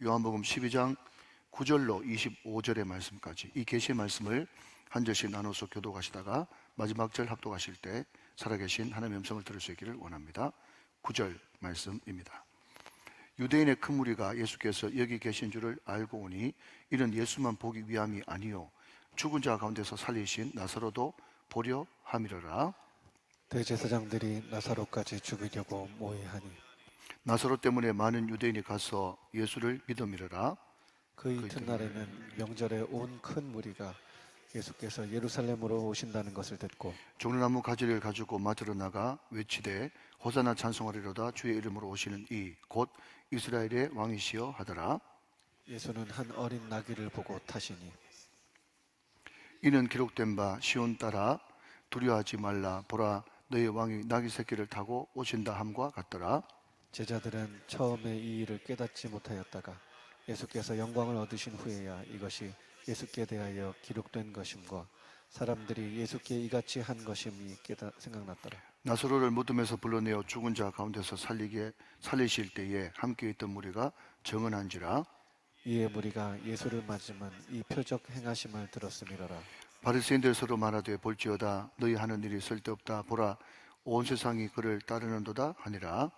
요한복음 12장 9절로 25절의 말씀까지 이 계시의 말씀을 한 절씩 나눠서 교독하시다가 마지막 절 합독하실 때 살아계신 하나님의 음성을 들을 수 있기를 원합니다. 9절 말씀입니다. 유대인의 큰 무리가 예수께서 여기 계신 줄을 알고 오니 이는 예수만 보기 위함이 아니요 죽은 자 가운데서 살리신 나사로도 보려 함이로라. 대제사장들이 나사로까지 죽이려고 모의하니 나사로 때문에 많은 유대인이 가서 예수를 믿음이로라. 그 이튿날에는 명절에 온 큰 무리가 예수께서 예루살렘으로 오신다는 것을 듣고 종려나무 가지를 가지고 마트로 나가 외치되 호산나 찬송하리로다 주의 이름으로 오시는 이 곧 이스라엘의 왕이시여 하더라. 예수는 한 어린 나귀를 보고 타시니 이는 기록된 바 시온 따라 두려워하지 말라 보라 너희 왕이 나귀 새끼를 타고 오신다 함과 같더라. 제자들은 처음에 이 일을 깨닫지 못하였다가 예수께서 영광을 얻으신 후에야 이것이 예수께 대하여 기록된 것임과 사람들이 예수께 이같이 한 것임이 생각났더라. 나사로를 무덤에서 불러내어 죽은 자 가운데서 살리실 때에 함께 있던 무리가 정언한지라. 이에 무리가 예수를 맞으면 이 표적 행하심을 들었음이로라. 바리새인들 서로 말하되 볼지어다 너희 하는 일이 쓸데없다 보라 온 세상이 그를 따르는도다 하니라.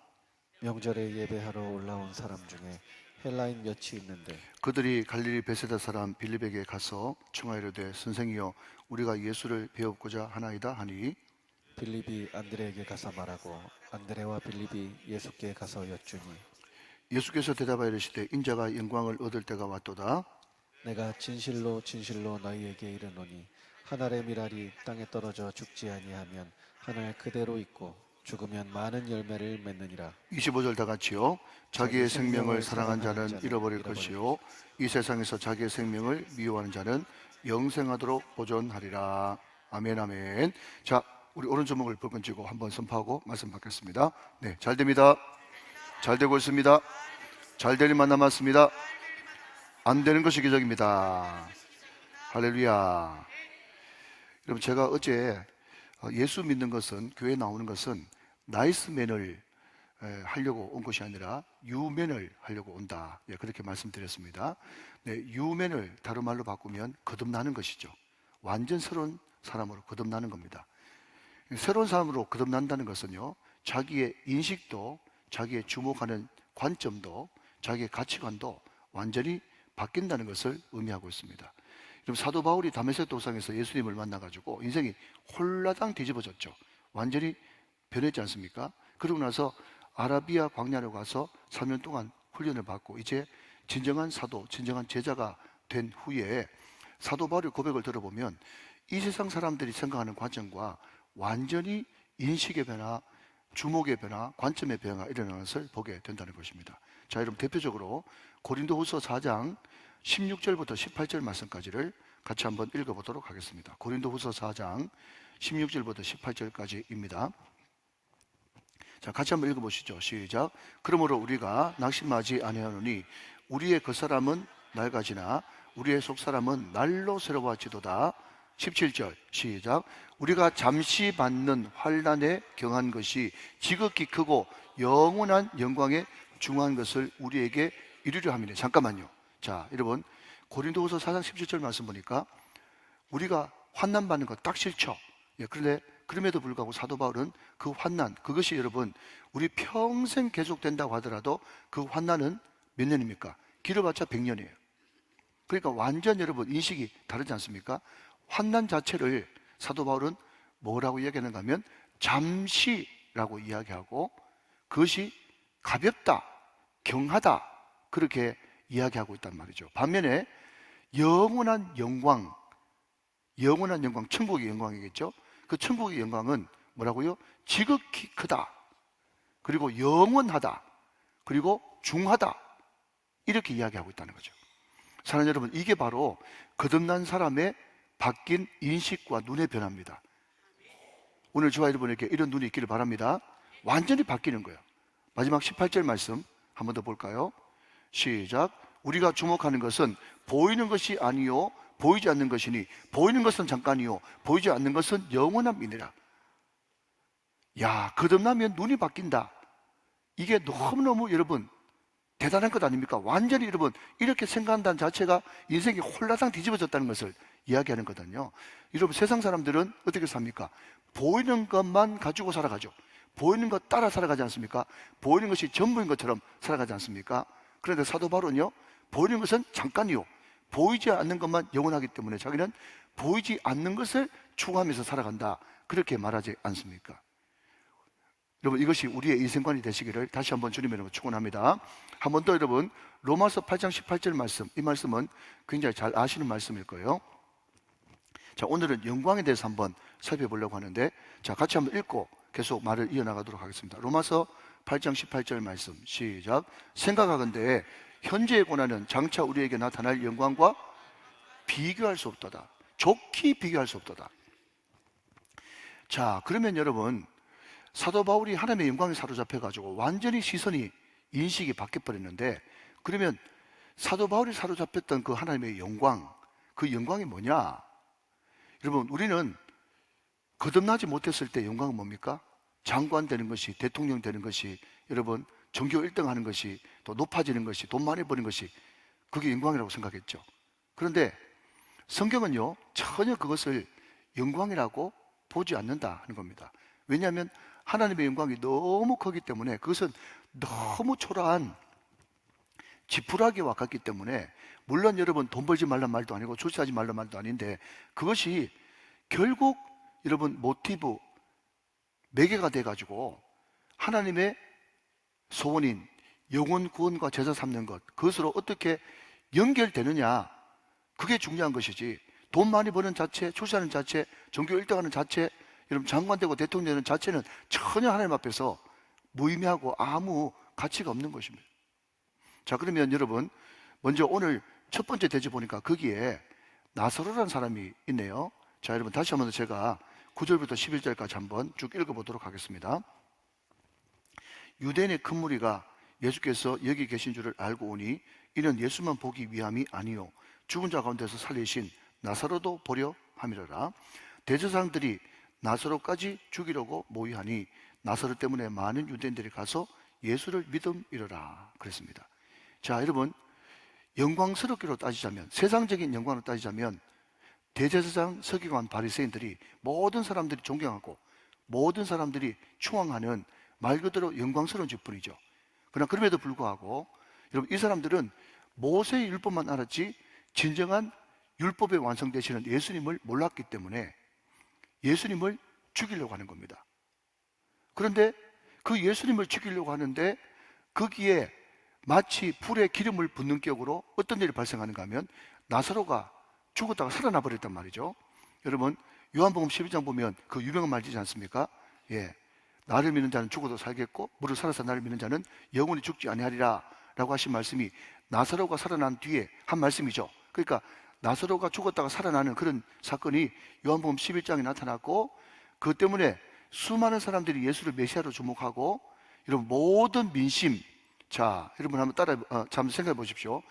명절에 예배하러 올라온 사람 중에 헬라인 몇이 있는데 그들이 갈릴리 베세다 사람 빌립에게 가서 청하이르되 선생이여 우리가 예수를 배우고자 하나이다 하니 빌립이 안드레에게 가서 말하고 안드레와 빌립이 예수께 가서 여쭈니 예수께서 대답하여 이르시되 인자가 영광을 얻을 때가 왔도다. 내가 진실로 진실로 너희에게 이르노니 한 알의 밀알이 땅에 떨어져 죽지 아니하면 한 알 그대로 있고 죽으면 많은 열매를 맺느니라. 25절 다 같이요. 자기의 생명을 사랑한 자는 잃어버릴 것이요 이 세상에서 자기의 생명을 미워하는 자는 영생하도록 보존하리라. 아멘 아멘. 자, 우리 오른손목을 벌건 쥐고 한번 선포하고 말씀 받겠습니다. 네, 잘 됩니다. 잘 되고 있습니다. 잘 될 일만 남았습니다. 안 되는 것이 기적입니다. 할렐루야. 여러분, 제가 어제 예수 믿는 것은, 교회에 나오는 것은 나이스맨을 하려고 온 것이 아니라 유맨을 하려고 온다. 예, 그렇게 말씀드렸습니다. 네, 유맨을 다른 말로 바꾸면 거듭나는 것이죠. 완전 새로운 사람으로 거듭나는 겁니다. 새로운 사람으로 거듭난다는 것은요, 자기의 인식도, 자기의 주목하는 관점도, 자기의 가치관도 완전히 바뀐다는 것을 의미하고 있습니다. 그럼 사도 바울이 다메섹 도상에서 예수님을 만나가지고 인생이 홀라당 뒤집어졌죠. 완전히 변했지 않습니까? 그러고 나서 아라비아 광야로 가서 3년 동안 훈련을 받고 이제 진정한 사도, 진정한 제자가 된 후에 사도 바울의 고백을 들어보면 이 세상 사람들이 생각하는 관점과 완전히 인식의 변화, 주목의 변화, 관점의 변화가 일어나는 것을 보게 된다는 것입니다. 자, 여러분 대표적으로 고린도후서 4장 16절부터 18절 말씀까지를 같이 한번 읽어보도록 하겠습니다. 고린도후서 4장 16절부터 18절까지입니다. 자, 같이 한번 읽어보시죠. 시작. 그러므로 우리가 낙심하지 아니하노니 우리의 겉사람은 낡아지나 우리의 속사람은 날로 새로워지도다. 17절 시작. 우리가 잠시 받는 환난에 경한 것이 지극히 크고 영원한 영광에 중한 것을 우리에게 이루려 함이네. 잠깐만요. 자, 여러분 고린도후서 4장 17절 말씀 보니까 우리가 환난 받는 거 딱 싫죠. 예, 그런데 그럼에도 불구하고 사도 바울은 그 환난, 그것이 여러분 우리 평생 계속된다고 하더라도 그 환난은 몇 년입니까? 길어봤자 100년이에요. 그러니까 완전 여러분 인식이 다르지 않습니까? 환난 자체를 사도 바울은 뭐라고 이야기하는가 하면 잠시라고 이야기하고 그것이 가볍다, 경하다 그렇게 이야기하고 있단 말이죠. 반면에 영원한 영광, 천국의 영광이겠죠. 그 천국의 영광은 뭐라고요? 지극히 크다, 그리고 영원하다, 그리고 중하다 이렇게 이야기하고 있다는 거죠. 사랑하는 여러분, 이게 바로 거듭난 사람의 바뀐 인식과 눈의 변화입니다. 오늘 저와 여러분에게 이런 눈이 있기를 바랍니다. 완전히 바뀌는 거예요. 마지막 18절 말씀 한 번 더 볼까요? 시작. 우리가 주목하는 것은 보이는 것이 아니요 보이지 않는 것이니 보이는 것은 잠깐이요 보이지 않는 것은 영원함이니라. 야, 거듭나면 눈이 바뀐다. 이게 너무너무 여러분 대단한 것 아닙니까? 완전히 여러분 이렇게 생각한다는 자체가 인생이 홀라당 뒤집어졌다는 것을 이야기하는 거거든요. 여러분 세상 사람들은 어떻게 삽니까? 보이는 것만 가지고 살아가죠. 보이는 것 따라 살아가지 않습니까? 보이는 것이 전부인 것처럼 살아가지 않습니까? 그런데 사도 바울은요, 보이는 것은 잠깐이요, 보이지 않는 것만 영원하기 때문에 자기는 보이지 않는 것을 추구하면서 살아간다, 그렇게 말하지 않습니까? 여러분 이것이 우리의 인생관이 되시기를 다시 한번 주님의 이름으로 축원합니다. 한 번 더 여러분, 로마서 8장 18절 말씀, 이 말씀은 굉장히 잘 아시는 말씀일 거예요. 자, 오늘은 영광에 대해서 한번 살펴보려고 하는데, 자, 같이 한번 읽고 계속 말을 이어나가도록 하겠습니다. 로마서 8장 18절 말씀 시작. 생각하건대 현재의 고난은 장차 우리에게 나타날 영광과 비교할 수 없도다. 좋게 비교할 수 없도다. 자, 그러면 여러분, 사도 바울이 하나님의 영광에 사로잡혀 가지고 완전히 시선이, 인식이 바뀌어 버렸는데, 그러면 사도 바울이 사로잡혔던 그 하나님의 영광, 그 영광이 뭐냐? 여러분, 우리는 거듭나지 못했을 때 영광은 뭡니까? 장관 되는 것이, 대통령 되는 것이, 여러분 전교 1등 하는 것이, 또 높아지는 것이, 돈 많이 버는 것이, 그게 영광이라고 생각했죠. 그런데 성경은요, 전혀 그것을 영광이라고 보지 않는다 하는 겁니다. 왜냐하면 하나님의 영광이 너무 크기 때문에, 그것은 너무 초라한 지푸라기와 같기 때문에, 물론 여러분 돈 벌지 말란 말도 아니고 출세하지 말란 말도 아닌데, 그것이 결국 여러분 모티브, 매개가 돼가지고 하나님의 소원인 영혼 구원과 제사 삼는 것, 그것으로 어떻게 연결되느냐, 그게 중요한 것이지, 돈 많이 버는 자체, 출세하는 자체, 전교 1등 하는 자체, 여러분 장관 되고 대통령 되는 자체는 전혀 하나님 앞에서 무의미하고 아무 가치가 없는 것입니다. 자, 그러면 여러분 먼저 오늘 첫 번째 대지 보니까 거기에 나사로라는 사람이 있네요. 자, 여러분 다시 한번 제가 9절부터 11절까지 한번 쭉 읽어보도록 하겠습니다. 유대인의 큰 무리가 예수께서 여기 계신 줄을 알고 오니 이는 예수만 보기 위함이 아니요 죽은 자 가운데서 살리신 나사로도 보려 함이로라. 대제사장들이 나사로까지 죽이려고 모의하니 나사로 때문에 많은 유대인들이 가서 예수를 믿음이로라 그랬습니다. 자, 여러분 영광스럽기로 따지자면, 세상적인 영광으로 따지자면, 대제사장, 서기관, 바리새인들이 모든 사람들이 존경하고 모든 사람들이 추앙하는 말 그대로 영광스러운 직분이죠. 그러나 그럼에도 불구하고 여러분 이 사람들은 모세의 율법만 알았지 진정한 율법에 완성되시는 예수님을 몰랐기 때문에 예수님을 죽이려고 하는 겁니다. 그런데 그 예수님을 죽이려고 하는데 거기에 마치 불에 기름을 붓는 격으로 어떤 일이 발생하는가 하면, 나사로가 죽었다가 살아나 버렸단 말이죠. 여러분 요한복음 12장 보면 그 유명한 말이지 않습니까? 예, 나를 믿는 자는 죽어도 살겠고 무릇 살아서 나를 믿는 자는 영원히 죽지 아니하리라 라고 하신 말씀이 나사로가 살아난 뒤에 한 말씀이죠. 그러니까 나사로가 죽었다가 살아나는 그런 사건이 요한복음 11장에 나타났고, 그것 때문에 수많은 사람들이 예수를 메시아로 주목하고, 여러분 모든 민심, 자 여러분 한번 따라 한번 생각해 보십시오.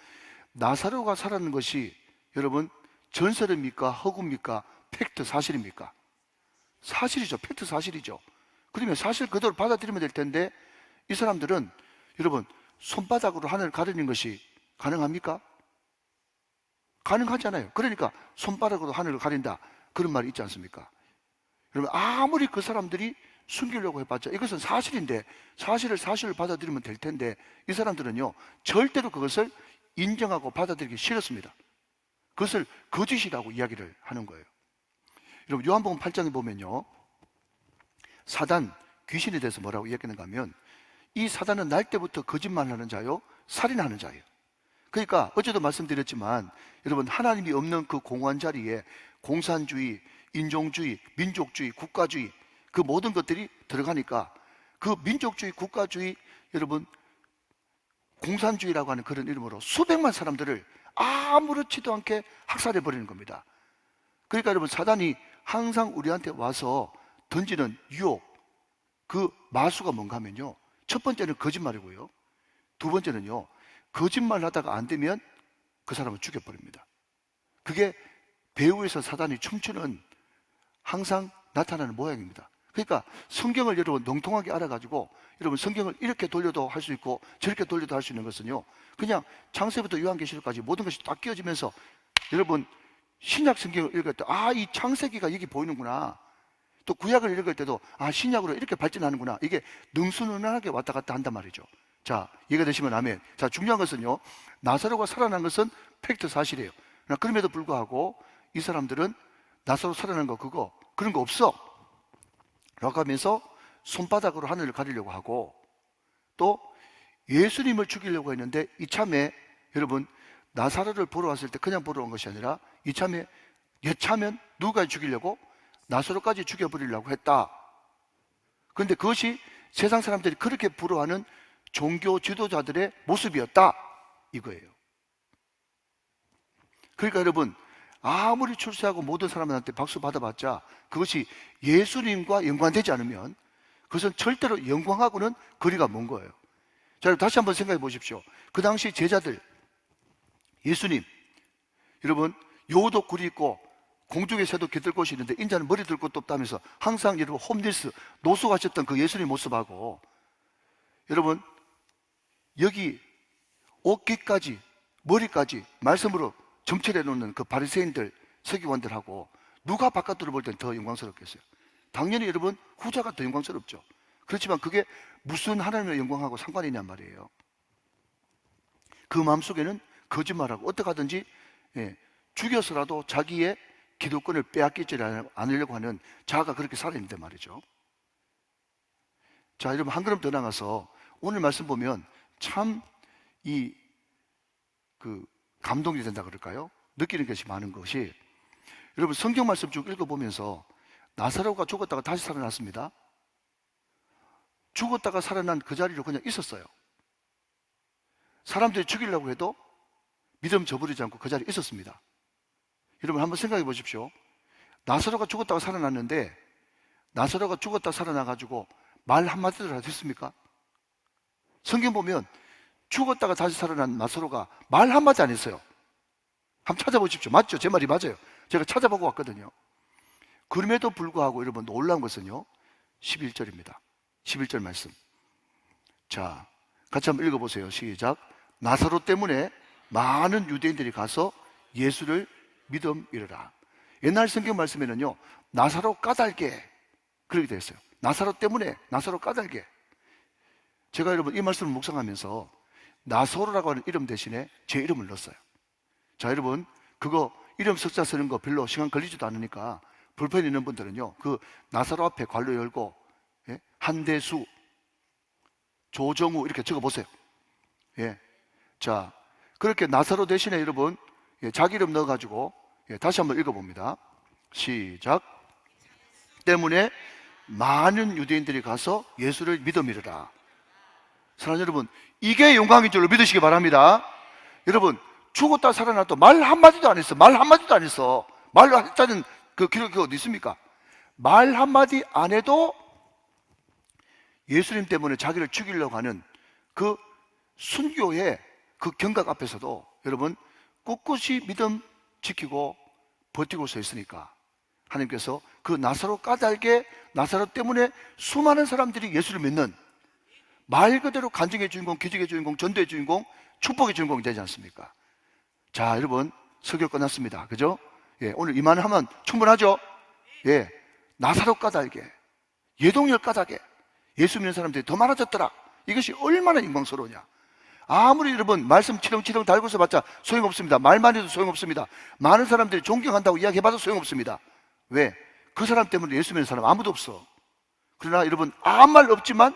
나사로가 살아난 것이 여러분 전설입니까? 허구입니까? 팩트, 사실입니까? 사실이죠. 팩트, 사실이죠. 그러면 사실 그대로 받아들이면 될 텐데, 이 사람들은 여러분 손바닥으로 하늘을 가리는 것이 가능합니까? 가능하잖아요. 그러니까 손바닥으로 하늘을 가린다, 그런 말이 있지 않습니까? 여러분 아무리 그 사람들이 숨기려고 해봤자 이것은 사실인데, 사실을 사실을 받아들이면 될 텐데, 이 사람들은요 절대로 그것을 인정하고 받아들이기 싫었습니다. 그것을 거짓이라고 이야기를 하는 거예요. 여러분 요한복음 8장에 보면요, 사단, 귀신에 대해서 뭐라고 이야기하는가 하면, 이 사단은 날 때부터 거짓말하는 자요 살인하는 자예요. 그러니까 어제도 말씀드렸지만 여러분 하나님이 없는 그 공허한 자리에 공산주의, 인종주의, 민족주의, 국가주의, 그 모든 것들이 들어가니까 그 민족주의, 국가주의, 여러분 공산주의라고 하는 그런 이름으로 수백만 사람들을 아무렇지도 않게 학살해 버리는 겁니다. 그러니까 여러분 사단이 항상 우리한테 와서 던지는 유혹, 그 마수가 뭔가 하면요, 첫 번째는 거짓말이고요, 두 번째는요 거짓말 하다가 안 되면 그 사람을 죽여버립니다. 그게 배후에서 사단이 춤추는 항상 나타나는 모양입니다. 그러니까 성경을 여러분 농통하게 알아가지고 여러분 성경을 이렇게 돌려도 할 수 있고 저렇게 돌려도 할 수 있는 것은요, 그냥 창세부터 요한계시록까지 모든 것이 딱 끼워지면서 여러분 신약 성경을 읽을 때 이 창세기가 여기 보이는구나, 또 구약을 읽을 때도 신약으로 이렇게 발전하는구나, 이게 능수능란하게 왔다 갔다 한단 말이죠. 자, 이해가 되시면 아멘. 자, 중요한 것은요, 나사로가 살아난 것은 팩트 사실이에요. 그러나 그럼에도 불구하고 이 사람들은 나사로 살아난 거 그런 거 없어 라고 하면서 손바닥으로 하늘을 가리려고 하고, 또 예수님을 죽이려고 했는데 이참에 여러분 나사로를 보러 왔을 때 그냥 보러 온 것이 아니라 이참에 여차면 누가 죽이려고 나사로까지 죽여버리려고 했다. 그런데 그것이 세상 사람들이 그렇게 부러워하는 종교 지도자들의 모습이었다 이거예요. 그러니까 여러분 아무리 출세하고 모든 사람들한테 박수 받아봤자 그것이 예수님과 연관되지 않으면 그것은 절대로 영광하고는 거리가 먼 거예요. 자, 여러분 다시 한번 생각해 보십시오. 그 당시 제자들, 예수님, 여러분 여우도 굴이 있고 공중의 새도 깃들 곳이 있는데 인자는 머리 들 곳도 없다면서 항상 여러분 홈리스 노숙하셨던 그 예수님 모습하고, 여러분 여기 어깨까지 머리까지 말씀으로 점철해 놓는 그 바리새인들 서기관들하고 누가 바깥으로 볼 땐 더 영광스럽겠어요? 당연히 여러분 후자가 더 영광스럽죠. 그렇지만 그게 무슨 하나님의 영광하고 상관이 있냔 말이에요. 그 마음속에는 거짓말하고 어떻게 하든지 죽여서라도 자기의 기득권을 빼앗기지 않으려고 하는 자아가 그렇게 살아있는데 말이죠. 자, 여러분 한 걸음 더 나가서 오늘 말씀 보면 참 감동이 된다 그럴까요? 느끼는 것이 많은 것이, 여러분 성경 말씀 쭉 읽어보면서 나사로가 죽었다가 다시 살아났습니다. 죽었다가 살아난 그 자리로 그냥 있었어요. 사람들이 죽이려고 해도 믿음 저버리지 않고 그 자리에 있었습니다. 여러분 한번 생각해 보십시오. 나사로가 죽었다가 살아났는데 나사로가 죽었다 살아나가지고 말 한마디도 안 했습니까? 성경 보면 죽었다가 다시 살아난 나사로가 말 한마디 안 했어요. 한번 찾아보십시오. 맞죠? 제 말이 맞아요. 제가 찾아보고 왔거든요. 그럼에도 불구하고 여러분 놀라운 것은요 11절입니다 11절 말씀. 자, 같이 한번 읽어보세요. 시작. 나사로 때문에 많은 유대인들이 가서 예수를 믿음 이르라. 옛날 성경 말씀에는요 나사로 까닭에 그렇게 되어 있어요. 나사로 때문에, 나사로 까닭에. 제가 여러분 이 말씀을 묵상하면서 나사로라고 하는 이름 대신에 제 이름을 넣었어요. 자, 여러분 그거 이름 석자 쓰는 거 별로 시간 걸리지도 않으니까 불펜 있는 분들은요 그 나사로 앞에 괄호 열고 한대수, 조정우 이렇게 적어보세요. 자, 그렇게 나사로 대신에 여러분 자기 이름 넣어가지고 다시 한번 읽어봅니다. 시작. 때문에 많은 유대인들이 가서 예수를 믿어 믿으라. 사랑하는 여러분, 이게 영광인 줄로 믿으시기 바랍니다. 여러분 죽었다 살아났다 말 한마디도 안 했어. 말 한마디도 안 했어. 말로 했다는 그 기록이 어디 있습니까? 말 한마디 안 해도 예수님 때문에 자기를 죽이려고 하는 그 순교의 그 경각 앞에서도 여러분 꿋꿋이 믿음 지키고 버티고 서 있으니까 하나님께서 그 나사로 까닭에, 나사로 때문에 수많은 사람들이 예수를 믿는, 말 그대로 간증의 주인공, 기적의 주인공, 전도의 주인공, 축복의 주인공이 되지 않습니까? 자, 여러분 설교 끝났습니다. 그죠? 오늘 이만을 하면 충분하죠? 나사로 까닭에, 예동열 까닭에 예수 믿는 사람들이 더 많아졌더라. 이것이 얼마나 영광스러우냐. 아무리 여러분 말씀 치렁치렁 달고서 봤자 소용없습니다. 말만 해도 소용없습니다. 많은 사람들이 존경한다고 이야기해봐도 소용없습니다. 왜? 그 사람 때문에 예수 믿는 사람 아무도 없어. 그러나 여러분 아무 말 없지만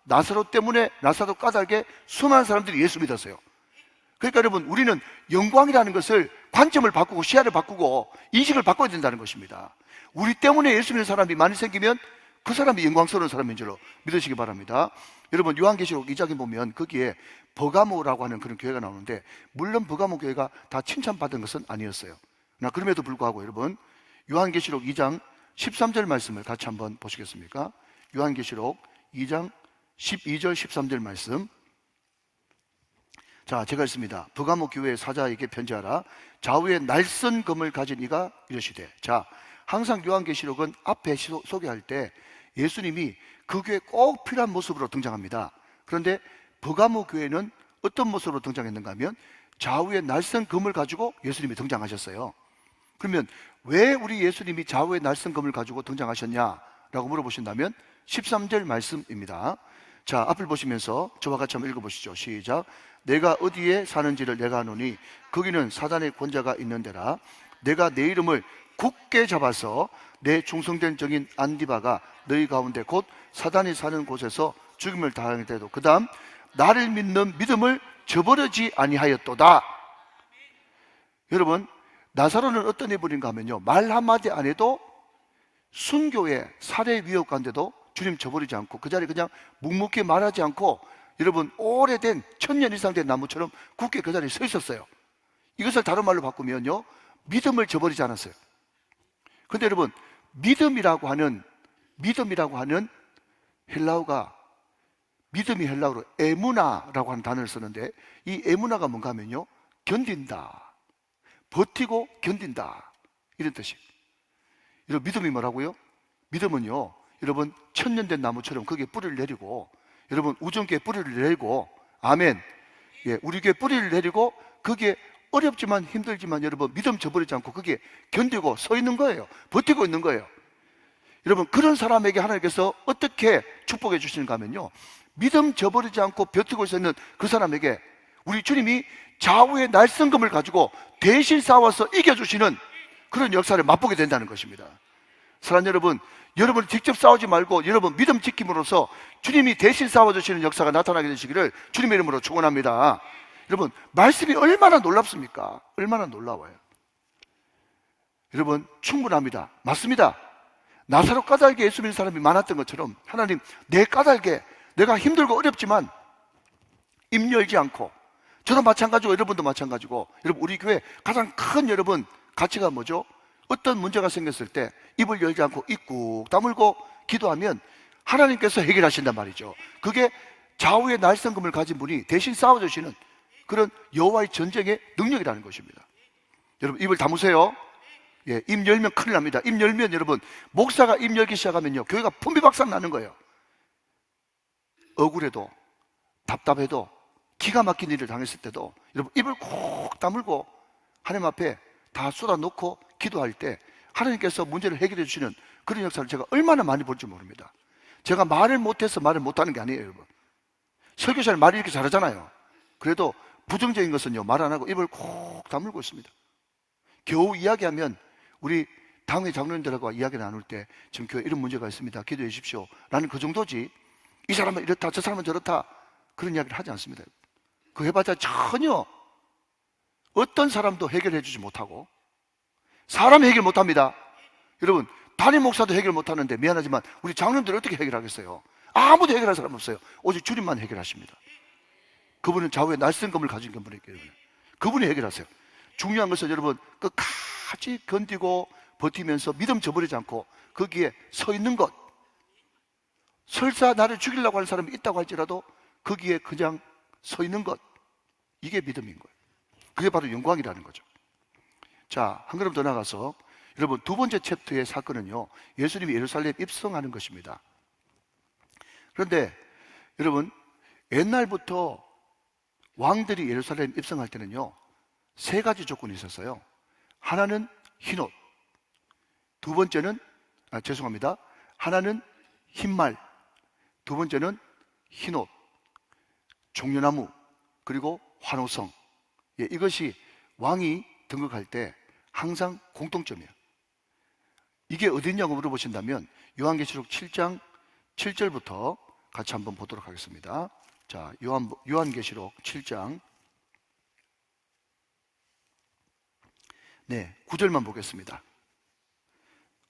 나사로 때문에, 나사로 까닭에 수많은 사람들이 예수 믿었어요. 그러니까 여러분 우리는 영광이라는 것을 관점을 바꾸고 시야를 바꾸고 인식을 바꿔야 된다는 것입니다. 우리 때문에 예수 믿는 사람이 많이 생기면 그 사람이 영광스러운 사람인 줄로 믿으시기 바랍니다. 여러분 요한계시록 2장에 보면 거기에 버가모라고 하는 그런 교회가 나오는데, 물론 버가모 교회가 다 칭찬받은 것은 아니었어요. 그러나 그럼에도 불구하고 여러분 요한계시록 2장 13절 말씀을 같이 한번 보시겠습니까? 요한계시록 2장 12절 13절 말씀. 자, 제가 읽습니다. 버가모 교회 사자에게 편지하라. 좌우에 날선 검을 가진 이가 이러시되. 자, 항상 요한계시록은 앞에 소개할 때 예수님이 그 교회에 꼭 필요한 모습으로 등장합니다. 그런데 버가모 교회는 어떤 모습으로 등장했는가 하면 좌우에 날선 금을 가지고 예수님이 등장하셨어요. 그러면 왜 우리 예수님이 좌우에 날선 금을 가지고 등장하셨냐라고 물어보신다면 13절 말씀입니다. 자, 앞을 보시면서 저와 같이 한번 읽어보시죠. 시작. 내가 어디에 사는지를 내가 아노니 거기는 사단의 권자가 있는 데라. 내가 내 이름을 굳게 잡아서 내 충성된 정인 안디바가 너희 가운데 곧 사단이 사는 곳에서 죽임을 당할 때도 그 다음 나를 믿는 믿음을 저버리지 아니하였도다. 여러분, 나사로는 어떤 인물인가 하면요, 말 한마디 안 해도 순교의 살해 위협 가운데도 주님 저버리지 않고 그 자리에 그냥 묵묵히 말하지 않고 여러분 오래된 1000년 이상 된 나무처럼 굳게 그 자리에 서 있었어요. 이것을 다른 말로 바꾸면요, 믿음을 저버리지 않았어요. 근데 여러분, 믿음이라고 하는 헬라어가, 믿음이 헬라어로 에무나라고 하는 단어를 쓰는데 이 에무나가 뭔가 하면요, 견딘다, 버티고 견딘다, 이런 뜻이에요. 여러분, 믿음이 뭐라고요? 믿음은요, 여러분 1000년 된 나무처럼 거기에 뿌리를 내리고, 여러분 우정교에 뿌리를 내리고, 아멘, 예, 우리 교회 뿌리를 내리고 거기에 어렵지만 힘들지만 여러분 믿음 저버리지 않고 거기에 견디고 서 있는 거예요. 버티고 있는 거예요. 여러분, 그런 사람에게 하나님께서 어떻게 축복해 주시는가 하면요, 믿음 저버리지 않고 버티고 있는 그 사람에게 우리 주님이 좌우의 날성금을 가지고 대신 싸워서 이겨주시는 그런 역사를 맛보게 된다는 것입니다. 사랑하는 여러분, 여러분 직접 싸우지 말고 여러분 믿음 지킴으로써 주님이 대신 싸워주시는 역사가 나타나게 되시기를 주님의 이름으로 축원합니다. 여러분, 말씀이 얼마나 놀랍습니까? 얼마나 놀라워요. 여러분, 충분합니다. 맞습니다. 나사로 까닭에 예수 믿는 사람이 많았던 것처럼 하나님, 내 까닭에 내가 힘들고 어렵지만 입 열지 않고, 저도 마찬가지고 여러분도 마찬가지고, 여러분 우리 교회 가장 큰 여러분 가치가 뭐죠? 어떤 문제가 생겼을 때 입을 열지 않고 입 꾹 다물고 기도하면 하나님께서 해결하신단 말이죠. 그게 좌우의 날성금을 가진 분이 대신 싸워주시는 그런 여호와의 전쟁의 능력이라는 것입니다. 여러분, 입을 다무세요. 예, 입 열면 큰일 납니다. 입 열면 여러분, 목사가 입 열기 시작하면요, 교회가 풍비박산 나는 거예요. 억울해도 답답해도 기가 막힌 일을 당했을 때도 여러분 입을 콕 다물고 하나님 앞에 다 쏟아놓고 기도할 때 하나님께서 문제를 해결해 주시는 그런 역사를 제가 얼마나 많이 볼지 모릅니다. 제가 말을 못해서 말을 못하는 게 아니에요, 여러분. 설교사는 말을 이렇게 잘하잖아요. 그래도 부정적인 것은요, 말 안 하고 입을 콕 다물고 있습니다. 겨우 이야기하면 우리 당회 장로님들하고 이야기 나눌 때 지금 교회 이런 문제가 있습니다, 기도해 주십시오 라는 그 정도지, 이 사람은 이렇다 저 사람은 저렇다 그런 이야기를 하지 않습니다. 그 해봤자 전혀 어떤 사람도 해결해 주지 못하고 사람이 해결 못합니다. 여러분, 담임 목사도 해결 못하는데 미안하지만 우리 장로님들 어떻게 해결하겠어요? 아무도 해결할 사람 없어요. 오직 주님만 해결하십니다. 그분은 좌우에 날성금을 가진 분이에요. 그분이 해결하세요. 중요한 것은 여러분 끝까지 견디고 버티면서 믿음 저버리지 않고 거기에 서 있는 것. 설사 나를 죽이려고 하는 사람이 있다고 할지라도 거기에 그냥 서 있는 것, 이게 믿음인 거예요. 그게 바로 영광이라는 거죠. 자, 한 걸음 더 나가서 여러분 두 번째 챕터의 사건은요, 예수님이 예루살렘 입성하는 것입니다. 그런데 여러분, 옛날부터 왕들이 예루살렘 입성할 때는요, 세 가지 조건이 있었어요. 하나는 흰옷, 두 번째는 하나는 흰말, 두 번째는 흰옷, 종려나무, 그리고 환호성. 예, 이것이 왕이 등극할 때 항상 공통점이에요. 이게 어딨냐고 물어보신다면 요한계시록 7장 7절부터 같이 한번 보도록 하겠습니다. 자, 요한계시록 7장 9절만 보겠습니다.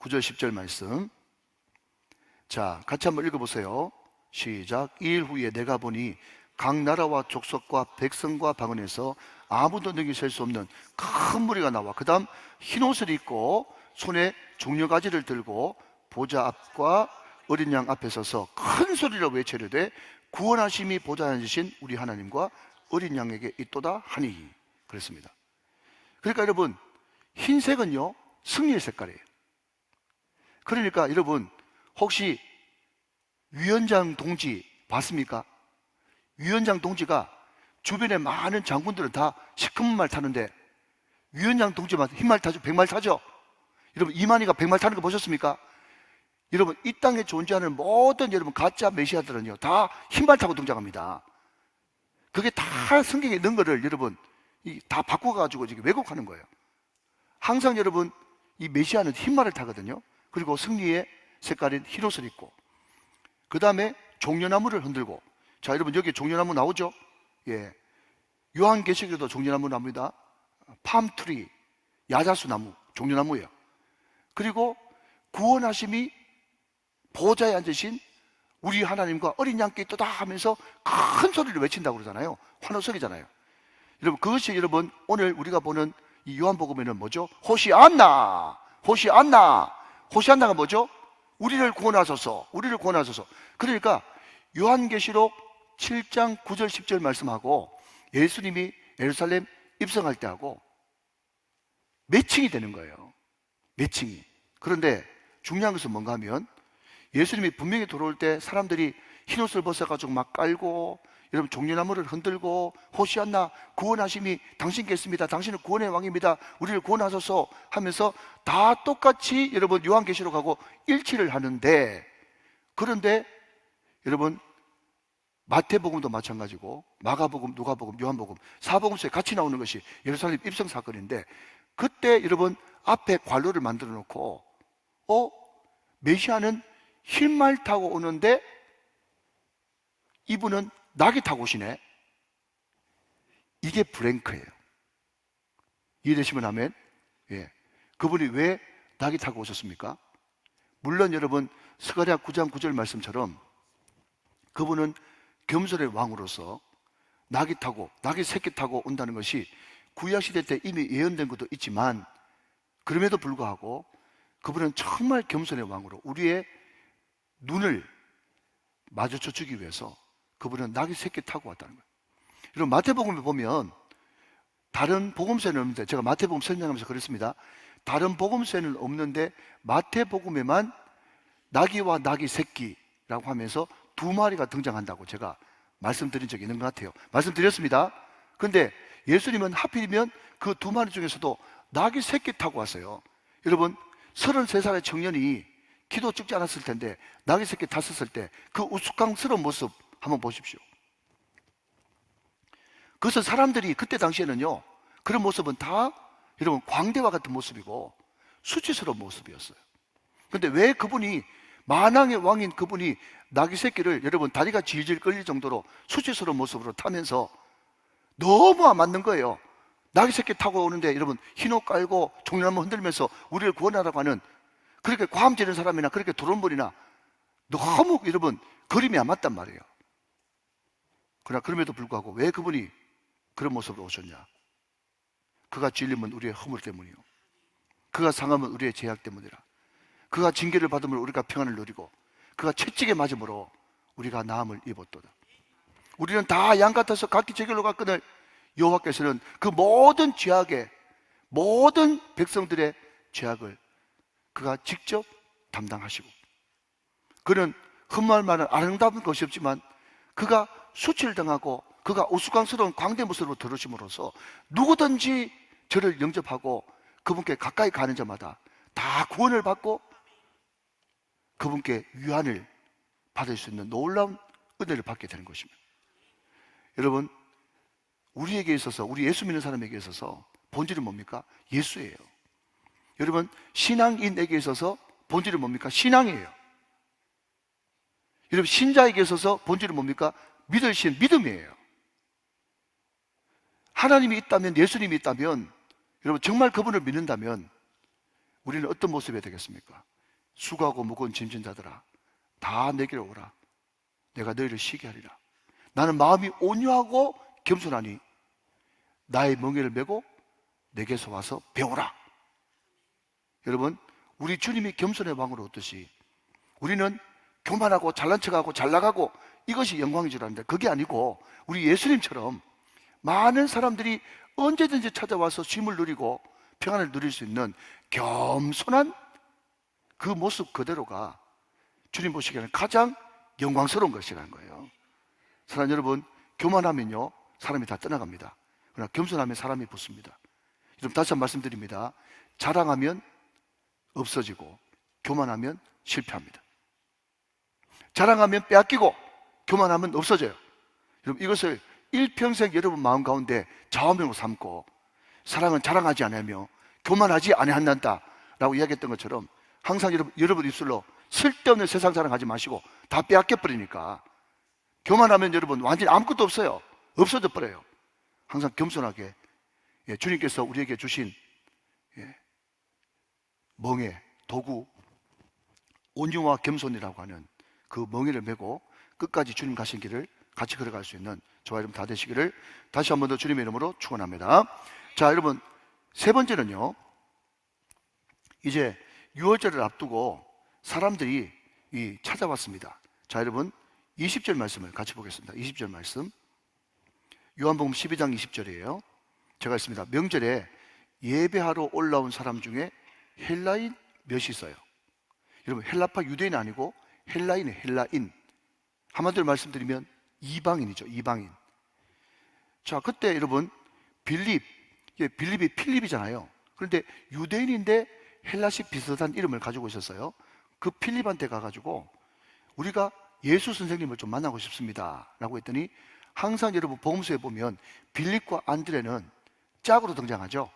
9절 10절 말씀. 자, 같이 한번 읽어보세요. 시작. 2일 후에 내가 보니 각 나라와 족속과 백성과 방언에서 아무도 능히 셀 수 없는 큰 무리가 나와 그 다음 흰옷을 입고 손에 종려가지를 들고 보좌 앞과 어린 양 앞에 서서 큰 소리로 외치려되 구원하심이 보좌에 앉으신 우리 하나님과 어린 양에게 있도다 하니, 그랬습니다. 그러니까 여러분, 흰색은요 승리의 색깔이에요. 그러니까 여러분, 혹시 위원장 동지 봤습니까? 위원장 동지가 주변에 많은 장군들은 다 시커먼 말 타는데 위원장 동지만 흰말 타죠? 백말 타죠? 여러분 이만희가 백말 타는 거 보셨습니까? 여러분 이 땅에 존재하는 모든 여러분 가짜 메시아들은요 다 흰말 타고 등장합니다. 그게 다 성경에 있는 거를 여러분 다 바꿔가지고 지금 왜곡하는 거예요. 항상 여러분 이 메시아는 흰말을 타거든요. 그리고 승리의 색깔인 흰옷을 입고 그 다음에 종려나무를 흔들고, 자 여러분 여기 종려나무 나오죠? 예, 요한계시록에도 종려나무 나옵니다. 팜트리, 야자수 나무, 종려나무예요. 그리고 구원하심이 보좌에 앉으신 우리 하나님과 어린 양께 있도다 하면서 큰 소리를 외친다고 그러잖아요. 환호성이잖아요. 여러분 그것이 여러분 오늘 우리가 보는 이 요한복음에는 뭐죠? 호시안나, 호시안나, 호시안나가 뭐죠? 우리를 구원하소서, 우리를 구원하소서. 그러니까 요한계시록 7장 9절 10절 말씀하고 예수님이 예루살렘 입성할 때 하고 매칭이 되는 거예요. 매칭이. 그런데 중요한 것은 뭔가 하면 예수님이 분명히 돌아올 때 사람들이 흰옷을 벗어가지고 막 깔고 여러분 종려나무를 흔들고 호시안나 구원하심이 당신께 있습니다. 당신은 구원의 왕입니다. 우리를 구원하소서 하면서 다 똑같이 여러분 요한계시록하고 일치를 하는데, 그런데 여러분 마태복음도 마찬가지고 마가복음, 누가복음, 요한복음, 사복음서에 같이 나오는 것이 예루살렘 입성 사건인데, 그때 여러분 앞에 관로를 만들어 놓고 메시아는 흰말 타고 오는데 이분은 낙이 타고 오시네. 이게 브랭크예요. 이해되시면 아멘. 예. 그분이 왜 낙이 타고 오셨습니까? 물론 여러분 스가랴 9장 9절 말씀처럼 그분은 겸손의 왕으로서 낙이 타고 낙이 새끼 타고 온다는 것이 구약시대 때 이미 예언된 것도 있지만, 그럼에도 불구하고 그분은 정말 겸손의 왕으로 우리의 눈을 마주쳐 주기 위해서 그분은 낙이 새끼 타고 왔다는 거예요. 여러분 마태복음에 보면 다른 복음서에는 없는데, 제가 마태복음 설명하면서 그랬습니다. 다른 복음서에는 없는데 마태복음에만 나귀와 나귀 새끼라고 하면서 두 마리가 등장한다고 제가 말씀드린 적이 있는 것 같아요. 말씀드렸습니다. 그런데 예수님은 하필이면 그 두 마리 중에서도 나귀 새끼 타고 왔어요. 여러분 33살의 청년이 키도 적지 않았을 텐데 나귀 새끼 탔었을 때 그 우스꽝스러운 모습 한번 보십시오. 그래서 사람들이 그때 당시에는요 그런 모습은 다 여러분 광대와 같은 모습이고 수치스러운 모습이었어요. 그런데 왜 그분이 만왕의 왕인 그분이 나귀 새끼를 여러분 다리가 질질 끌릴 정도로 수치스러운 모습으로 타면서 너무 안 맞는 거예요. 나귀 새끼 타고 오는데 여러분 흰옷 깔고 종려나무 흔들면서 우리를 구원하라고 하는 그렇게 과음 지는 사람이나 그렇게 도론벌이나 너무 여러분 그림이 안 맞단 말이에요. 그러나 그럼에도 불구하고 왜 그분이 그런 모습으로 오셨냐? 그가 질림은 우리의 허물 때문이요, 그가 상함은 우리의 죄악 때문이라. 그가 징계를 받음으로 우리가 평안을 누리고 그가 채찍에 맞음으로 우리가 나음을 입었도다. 우리는 다 양 같아서 각기 제 길로 갔거늘 여호와께서는 그 모든 죄악의 모든 백성들의 죄악을 그가 직접 담당하시고, 그는 흠모할 만한 아름다운 것이 없지만 그가 수치를 당하고 그가 우스꽝스러운 광대 모습으로 들으심으로써 누구든지 저를 영접하고 그분께 가까이 가는 자마다 다 구원을 받고 그분께 위안을 받을 수 있는 놀라운 은혜를 받게 되는 것입니다. 여러분 우리에게 있어서, 우리 예수 믿는 사람에게 있어서 본질은 뭡니까? 예수예요. 여러분 신앙인에게 있어서 본질은 뭡니까? 신앙이에요. 여러분 신자에게 있어서 본질은 뭡니까? 믿으신 믿음이에요. 하나님이 있다면, 예수님이 있다면, 여러분 정말 그분을 믿는다면 우리는 어떤 모습이 되겠습니까? 수고하고 무거운 짐진 자들아 다 내게로 오라. 내가 너희를 쉬게 하리라. 나는 마음이 온유하고 겸손하니 나의 멍에를 메고 내게서 와서 배우라. 여러분 우리 주님이 겸손의 왕으로 오듯이 우리는 교만하고 잘난 척하고 잘 나가고 이것이 영광인 줄 아는데 그게 아니고 우리 예수님처럼 많은 사람들이 언제든지 찾아와서 쉼을 누리고 평안을 누릴 수 있는 겸손한 그 모습 그대로가 주님 보시기에는 가장 영광스러운 것이라는 거예요. 사랑하는 여러분, 교만하면요 사람이 다 떠나갑니다. 그러나 겸손하면 사람이 붙습니다. 여러분, 다시 한 번 말씀드립니다. 자랑하면 없어지고 교만하면 실패합니다. 자랑하면 빼앗기고 교만하면 없어져요. 여러분, 이것을 일평생 여러분 마음 가운데 좌우명으로 삼고, 사랑은 자랑하지 않으며 교만하지 아니한다 라고 이야기했던 것처럼, 항상 여러분 입술로 쓸데없는 세상 자랑하지 마시고 다 빼앗겨 버리니까, 교만하면 여러분 완전히 아무것도 없어요. 없어져 버려요. 항상 겸손하게, 주님께서 우리에게 주신 멍에, 도구, 온유와 겸손이라고 하는 그 멍에를 메고 끝까지 주님 가신 길을 같이 걸어갈 수 있는 저와 여러분 다 되시기를 다시 한 번 더 주님의 이름으로 축원합니다. 자, 여러분, 세 번째는요, 이제 유월절을 앞두고 사람들이 찾아왔습니다. 자, 여러분, 20절 말씀을 같이 보겠습니다. 20절 말씀, 요한복음 12장 20절이에요. 제가 있습니다. 명절에 예배하러 올라온 사람 중에 헬라인 몇이 있어요. 여러분, 헬라파 유대인 아니고 헬라인이에요. 헬라인. 한마디로 말씀드리면 이방인이죠. 이방인. 자, 그때 여러분 빌립이 필립이잖아요. 그런데 유대인인데 헬라식 비슷한 이름을 가지고 있었어요. 그 필립한테 가가지고 우리가 예수 선생님을 좀 만나고 싶습니다 라고 했더니, 항상 여러분 복음서에 보면 빌립과 안드레는 짝으로 등장하죠.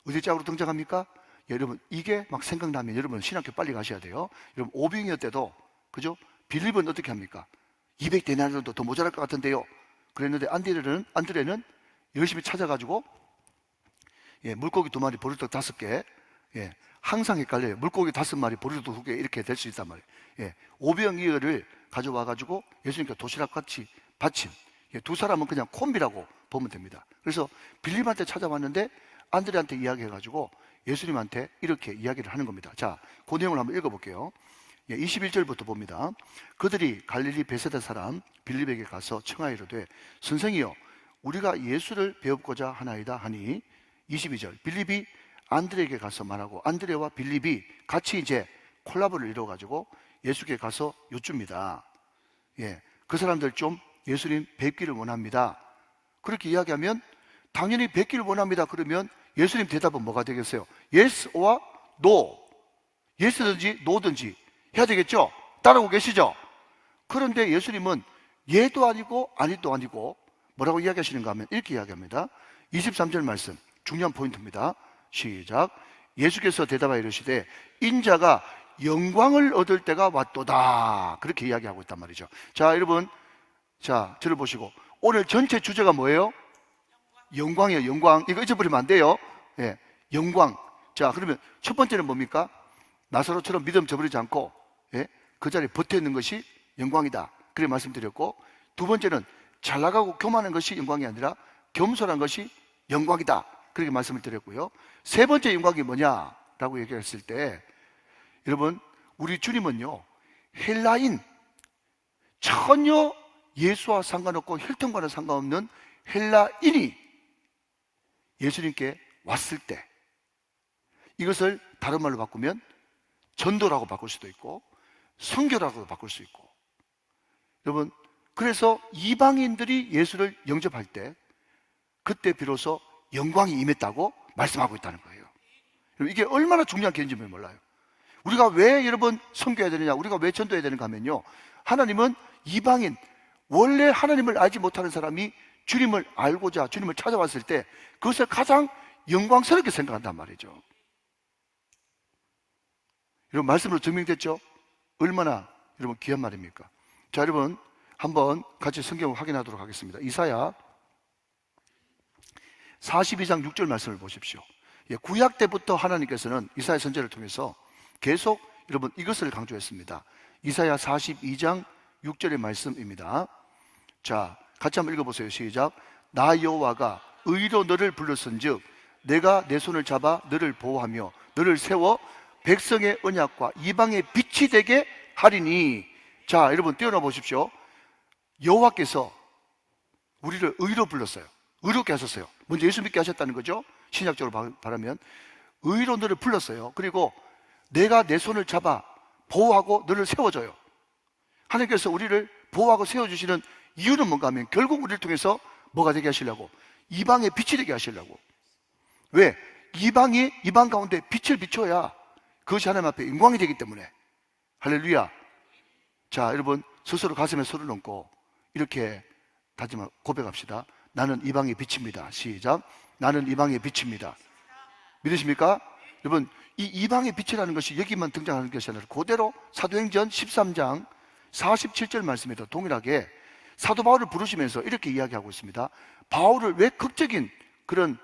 어디 짝으로 등장합니까? 여러분, 이게 막 생각나면 여러분 신학교 빨리 가셔야 돼요. 여러분, 오병이어 때도 그죠? 빌립은 어떻게 합니까? 200데나리온도 더 모자랄 것 같은데요. 그랬는데 안드레는 열심히 찾아가지고 물고기 2마리, 보리떡 5개, 항상 헷갈려요. 물고기 5마리, 보리떡 2개 이렇게 될 수 있단 말이에요. 오병이어를 가져와가지고 예수님께 도시락같이 바친, 두 사람은 그냥 콤비라고 보면 됩니다. 그래서 빌립한테 찾아왔는데 안드레한테 이야기해가지고 예수님한테 이렇게 이야기를 하는 겁니다. 자, 그 내용을 한번 읽어볼게요. 21절부터 봅니다. 그들이 갈릴리 베세다 사람 빌립에게 가서 청하이르되, 선생이여, 우리가 예수를 배우고자 하나이다 하니, 22절, 빌립이 안드레에게 가서 말하고, 안드레와 빌립이 같이 이제 콜라보를 이뤄가지고 예수께 가서 여쭙니다. 그 사람들 좀 예수님 뵙기를 원합니다. 그렇게 이야기하면, 당연히 뵙기를 원합니다 그러면 예수님 대답은 뭐가 되겠어요? Yes와 No. Yes든지 No든지 해야 되겠죠? 따라오고 계시죠? 그런데 예수님은 예도 아니고 아니도 아니고 뭐라고 이야기하시는가 하면 이렇게 이야기합니다. 23절 말씀, 중요한 포인트입니다. 시작. 예수께서 대답하여 이르시되, 인자가 영광을 얻을 때가 왔도다. 그렇게 이야기하고 있단 말이죠. 자, 여러분, 자, 저를 보시고, 오늘 전체 주제가 뭐예요? 영광이에요. 영광. 이거 잊어버리면 안 돼요. 영광. 자, 그러면 첫 번째는 뭡니까? 나사로처럼 믿음 저버리지 않고 그 자리에 버텨 있는 것이 영광이다. 그렇게 말씀드렸고, 두 번째는 잘 나가고 교만한 것이 영광이 아니라 겸손한 것이 영광이다. 그렇게 말씀을 드렸고요. 세 번째 영광이 뭐냐라고 얘기했을 때, 여러분, 우리 주님은요, 헬라인, 전혀 예수와 상관없고 혈통과는 상관없는 헬라인이 예수님께 왔을 때, 이것을 다른 말로 바꾸면 전도라고 바꿀 수도 있고 선교라고 바꿀 수 있고, 여러분, 그래서 이방인들이 예수를 영접할 때 그때 비로소 영광이 임했다고 말씀하고 있다는 거예요. 여러분, 이게 얼마나 중요한 개념인지 몰라요. 우리가 왜 여러분 선교해야 되느냐, 우리가 왜 전도해야 되는가 하면요, 하나님은 이방인, 원래 하나님을 알지 못하는 사람이 주님을 알고자 주님을 찾아왔을 때 그것을 가장 영광스럽게 생각한단 말이죠. 여러분, 말씀으로 증명됐죠? 얼마나 여러분 귀한 말입니까? 자, 여러분, 한번 같이 성경을 확인하도록 하겠습니다. 이사야 42장 6절 말씀을 보십시오. 구약 때부터 하나님께서는 이사야 선지자를 통해서 계속 여러분 이것을 강조했습니다. 이사야 42장 6절의 말씀입니다. 자, 같이 한번 읽어보세요. 시작. 나 여호와가 의로 너를 불렀은즉 내가 내 손을 잡아 너를 보호하며 너를 세워 백성의 언약과 이방의 빛이 되게 하리니. 자, 여러분 띄워놔 보십시오. 여호와께서 우리를 의로 불렀어요. 의롭게 하셨어요. 먼저 예수 믿게 하셨다는 거죠. 신약적으로 말하면 의로 너를 불렀어요. 그리고 내가 내 손을 잡아 보호하고 너를 세워줘요. 하나님께서 우리를 보호하고 세워주시는 이유는 뭔가 하면 결국 우리를 통해서 뭐가 되게 하시려고? 이방의 빛이 되게 하시려고. 왜? 이방 가운데 빛을 비춰야 그것이 하나님 앞에 영광이 되기 때문에. 할렐루야. 자, 여러분 스스로 가슴에 손을 얹고 이렇게 다짐하고 고백합시다. 나는 이방의 빛입니다. 시작. 나는 이방의 빛입니다. 믿으십니까? 여러분, 이 이방의 빛이라는 것이 여기만 등장하는 것이 아니라 그대로 사도행전 13장 47절 말씀에도 동일하게 사도 바울을 부르시면서 이렇게 이야기하고 있습니다. 바울을 왜 극적인 그런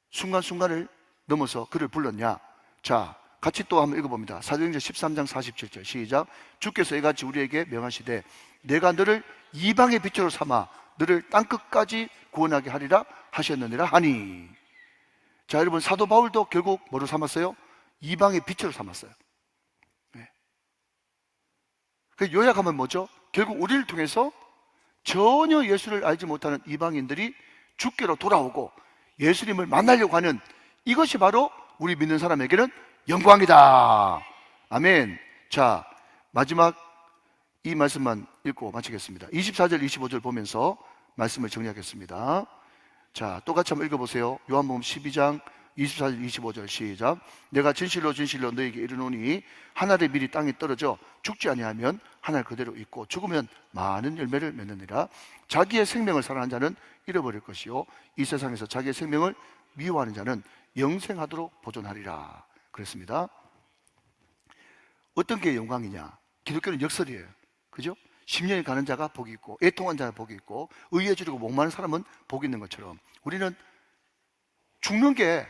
순간순간을 넘어서 그를 불렀냐? 자, 같이 또 한번 읽어봅니다. 사도행전 13장 47절 시작. 주께서 이같이 우리에게 명하시되 내가 너를 이방의 빛으로 삼아 너를 땅끝까지 구원하게 하리라 하셨느니라 하니. 자, 여러분 사도 바울도 결국 뭐로 삼았어요? 이방의 빛으로 삼았어요. 네. 그 요약하면 뭐죠? 결국 우리를 통해서 전혀 예수를 알지 못하는 이방인들이 주께로 돌아오고 예수님을 만나려고 하는 이것이 바로 우리 믿는 사람에게는 영광이다. 아멘. 자, 마지막 이 말씀만 읽고 마치겠습니다. 24절 25절 보면서 말씀을 정리하겠습니다. 자, 똑같이 한번 읽어보세요. 요한복음 12장 24절 25절 시작. 내가 진실로 진실로 너에게 이르노니 한 알의 밀이 땅에 떨어져 죽지 아니하면 한 알 그대로 있고 죽으면 많은 열매를 맺느니라. 자기의 생명을 사랑하는 자는 잃어버릴 것이요 이 세상에서 자기의 생명을 미워하는 자는 영생하도록 보존하리라. 그랬습니다. 어떤 게 영광이냐? 기독교는 역설이에요. 그죠? 10년이 가는 자가 복이 있고 애통한 자가 복이 있고 의에 주르고 목마른 사람은 복이 있는 것처럼 우리는 죽는 게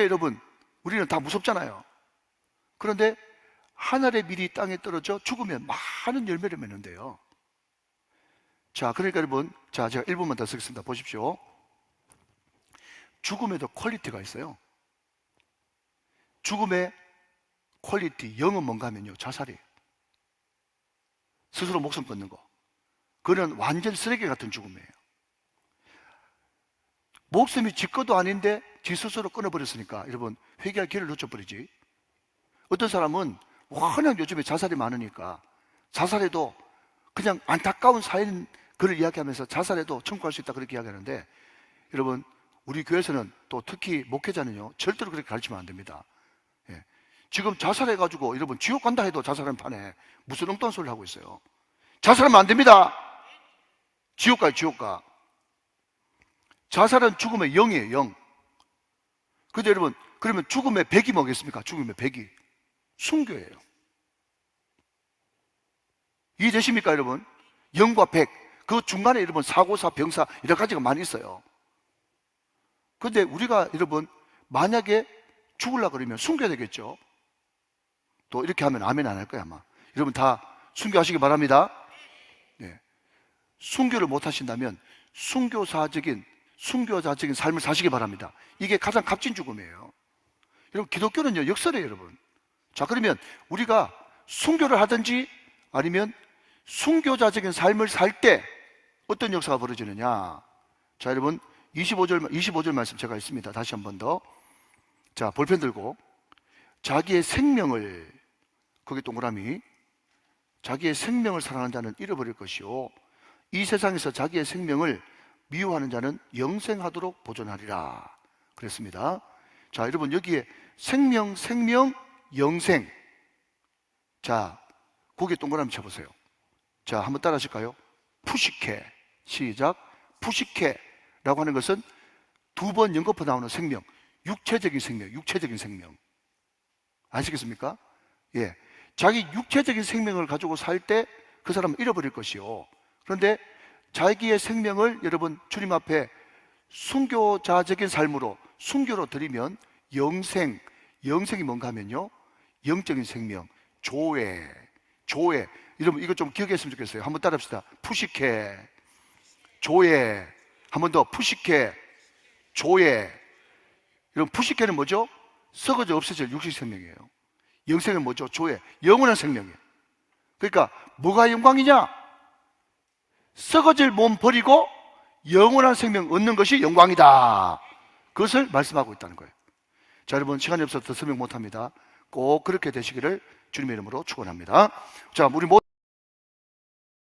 여러분 우리는 다 무섭잖아요. 그런데 한 알의 밀이 땅에 떨어져 죽으면 많은 열매를 맺는데요. 자, 그러니까 여러분, 자, 제가 1분만 더 쓰겠습니다. 보십시오. 죽음에도 퀄리티가 있어요. 죽음의 퀄리티, 영은 뭔가 하면요, 자살이에요. 스스로 목숨 끊는 거. 그건 완전 쓰레기 같은 죽음이에요. 목숨이 지 것도 아닌데 지 스스로 끊어버렸으니까 여러분 회개할 기회를 놓쳐버리지. 어떤 사람은 워낙 요즘에 자살이 많으니까 자살해도 그냥 안타까운 사연 그를 이야기하면서 자살해도 청구할 수 있다 그렇게 이야기하는데 여러분 우리 교회에서는 또 특히 목회자는요 절대로 그렇게 가르치면 안 됩니다. 예. 지금 자살해가지고 여러분 지옥 간다 해도 자살하는 판에 무슨 엉뚱한 소리를 하고 있어요. 자살하면 안 됩니다. 지옥 가요, 지옥 가. 자살은 죽음의 영이에요, 영. 그런데 여러분, 그러면 죽음의 백이 뭐겠습니까? 죽음의 백이 순교예요. 이해되십니까, 여러분? 영과 백. 그 중간에 여러분 사고사, 병사 여러 가지가 많이 있어요. 그런데 우리가 여러분 만약에 죽으려고 그러면 순교해야 되겠죠. 또 이렇게 하면 아멘 안 할 거야 아마. 여러분 다 순교하시기 바랍니다. 네. 순교를 못 하신다면 순교자적인 삶을 사시기 바랍니다. 이게 가장 값진 죽음이에요. 여러분 기독교는요 역설이에요 여러분. 자, 그러면 우리가 순교를 하든지 아니면 순교자적인 삶을 살 때 어떤 역사가 벌어지느냐. 자, 여러분 25절 말씀 제가 있습니다. 다시 한 번 더. 자, 볼펜 들고 자기의 생명을, 거기 동그라미, 자기의 생명을 사랑하는 자는 잃어버릴 것이요 이 세상에서 자기의 생명을 미워하는 자는 영생하도록 보존하리라 그랬습니다. 자, 여러분 여기에 생명, 영생. 자, 거기에 동그라미 쳐보세요. 자, 한번 따라 하실까요? 푸시케. 시작. 푸시케라고 하는 것은 두 번 연거푸 나오는 생명, 육체적인 생명. 아시겠습니까? 예. 자기 육체적인 생명을 가지고 살 때 그 사람은 잃어버릴 것이요. 그런데 자기의 생명을 여러분 주님 앞에 순교자적인 삶으로 순교로 드리면 영생이 뭔가 하면요 영적인 생명, 조회. 여러분 이거 좀 기억했으면 좋겠어요. 한번 따라합시다. 푸시케, 조회. 한 번 더. 푸시케, 조회. 여러분 푸시케는 뭐죠? 썩어져 없어질 육식 생명이에요. 영생은 뭐죠? 조회, 영원한 생명이에요. 그러니까 뭐가 영광이냐? 썩어질 몸 버리고 영원한 생명 얻는 것이 영광이다. 그것을 말씀하고 있다는 거예요. 자, 여러분 시간이 없어서 더 설명 못합니다. 꼭 그렇게 되시기를 주님의 이름으로 축원합니다. 자, 우리 모두